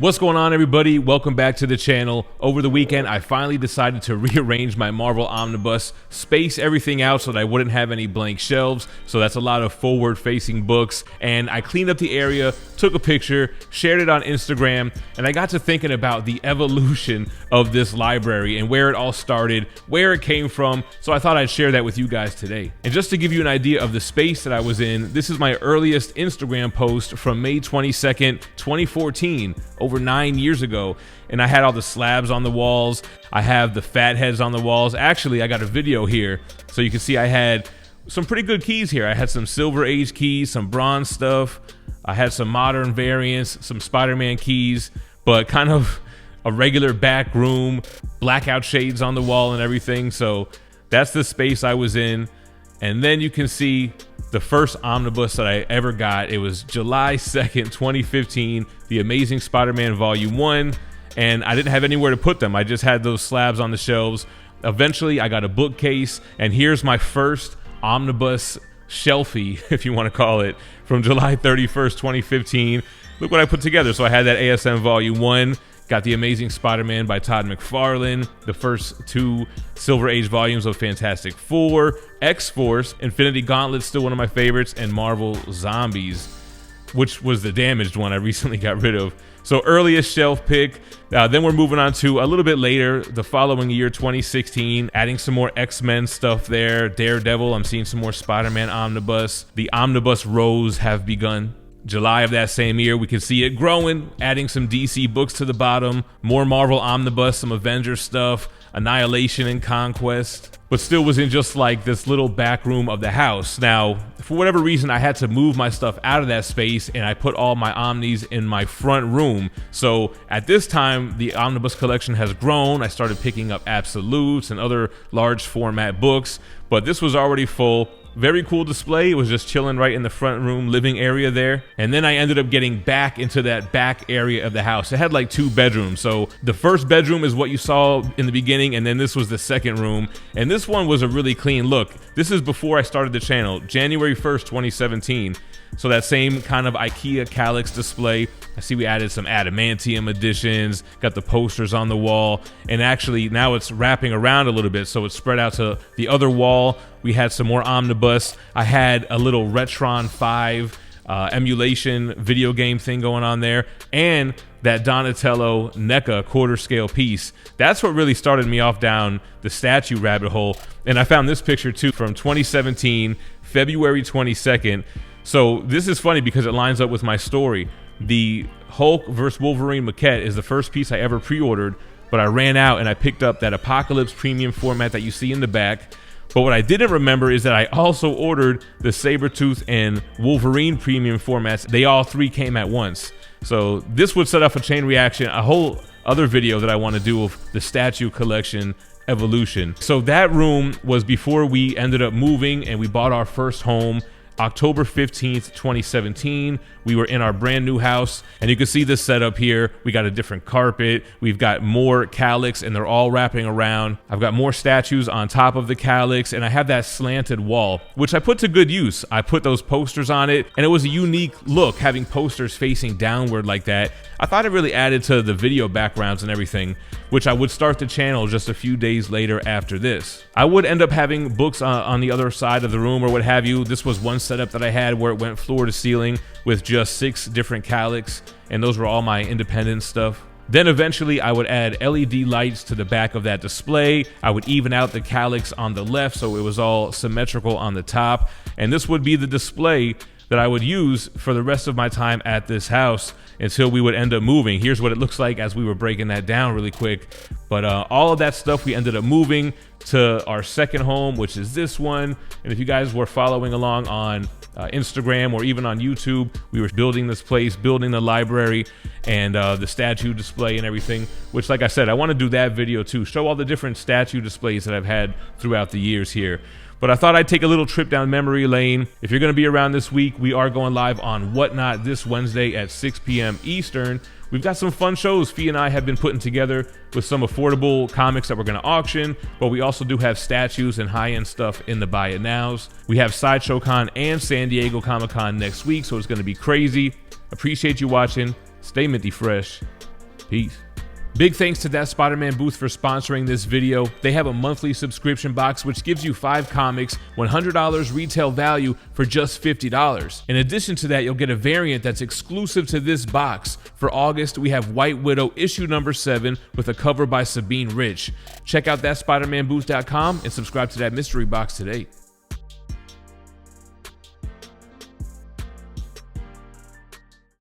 What's going on, everybody? Welcome back to the channel. Over the weekend, I finally decided to rearrange my Marvel Omnibus, space everything out so that I wouldn't have any blank shelves. So that's a lot of forward-facing books. And I cleaned up the area, took a picture, shared it on Instagram, and I got to thinking about the evolution of this library and where it all started, where it came from. So I thought I'd share that with you guys today. And just to give you an idea of the space that I was in, this is my earliest Instagram post from May 22nd, 2014. Over 9 years ago, and I had all the slabs on the walls. I have the fat heads on the walls. Actually, I got a video here so you can see I had some pretty good keys here. I had some Silver Age keys, some bronze stuff. I had some modern variants, some Spider-Man keys, but kind of a regular back room, blackout shades on the wall and everything. So that's the space I was in. And then you can see the first omnibus that I ever got. It was July 2nd, 2015, The Amazing Spider-Man Volume 1, and I didn't have anywhere to put them. I just had those slabs on the shelves. Eventually, I got a bookcase, and here's my first omnibus shelfie, if you want to call it, from July 31st, 2015. Look what I put together. So I had that ASM Volume 1, got The Amazing Spider-Man by Todd McFarlane, the first two Silver Age volumes of Fantastic Four, X-Force, Infinity Gauntlet, still one of my favorites, and Marvel Zombies, which was the damaged one I recently got rid of. So earliest shelf pick. Then we're moving on to a little bit later, the following year, 2016, adding some more X-Men stuff there. Daredevil, I'm seeing some more Spider-Man omnibus. The omnibus rows have begun. July of that same year, we can see it growing, adding some DC books to the bottom, more Marvel Omnibus, some Avengers stuff, Annihilation and Conquest, but still was in just like this little back room of the house. Now, for whatever reason, I had to move my stuff out of that space, and I put all my Omnis in my front room. So at this time, the Omnibus collection has grown. I started picking up Absolutes and other large format books, but this was already full. Very cool display. It was just chilling right in the front room living area there. And then I ended up getting back into that back area of the house. It had like 2 bedrooms. So the first bedroom is what you saw in the beginning, and then this was the second room. And this one was a really clean look. This is before I started the channel, January 1st, 2017. So that same kind of IKEA Calyx display. I see we added some adamantium editions, got the posters on the wall, and actually now it's wrapping around a little bit, so it's spread out to the other wall. We had some more omnibus. I had a little Retron 5 emulation video game thing going on there, and that Donatello NECA quarter scale piece. That's what really started me off down the statue rabbit hole. And I found this picture too from 2017, February 22nd. So this is funny because it lines up with my story. The Hulk vs. Wolverine maquette is the first piece I ever pre-ordered, but I ran out and I picked up that Apocalypse premium format that you see in the back. But what I didn't remember is that I also ordered the Sabretooth and Wolverine premium formats. They all 3 came at once. So this would set off a chain reaction, a whole other video that I want to do of the statue collection evolution. So that room was before we ended up moving and we bought our first home. October 15th, 2017, we were in our brand new house, and you can see this setup here. We got a different carpet, we've got more Calyx, and they're all wrapping around. I've got more statues on top of the Calyx, and I have that slanted wall, which I put to good use. I put those posters on it, and it was a unique look having posters facing downward like that. I thought it really added to the video backgrounds and everything, which I would start the channel just a few days later after this. I would end up having books on the other side of the room or what have you. This was one setup that I had where it went floor to ceiling with just 6 different Calyx, and those were all my independent stuff. Then eventually I would add LED lights to the back of that display. I would even out the Calyx on the left so it was all symmetrical on the top, and this would be the display that I would use for the rest of my time at this house until we would end up moving. Here's what it looks like as we were breaking that down really quick. But all of that stuff, we ended up moving to our second home, which is this one. And if you guys were following along on Instagram or even on YouTube, we were building this place, building the library and the statue display and everything, which, like I said, I want to do that video too, show all the different statue displays that I've had throughout the years here. But I thought I'd take a little trip down memory lane. If you're going to be around this week, we are going live on Whatnot this Wednesday at 6 p.m. Eastern. We've got some fun shows Fee and I have been putting together with some affordable comics that we're going to auction, but we also do have statues and high-end stuff in the Buy It Nows. We have Sideshow Con and San Diego Comic Con next week, so it's going to be crazy. Appreciate you watching. Stay minty fresh. Peace. Big thanks to That Spider-Man Booth for sponsoring this video. They have a monthly subscription box which gives you 5 comics, $100 retail value for just $50. In addition to that, you'll get a variant that's exclusive to this box. For August, we have White Widow issue number 7 with a cover by Sabine Rich. Check out thatspidermanbooth.com and subscribe to that mystery box today.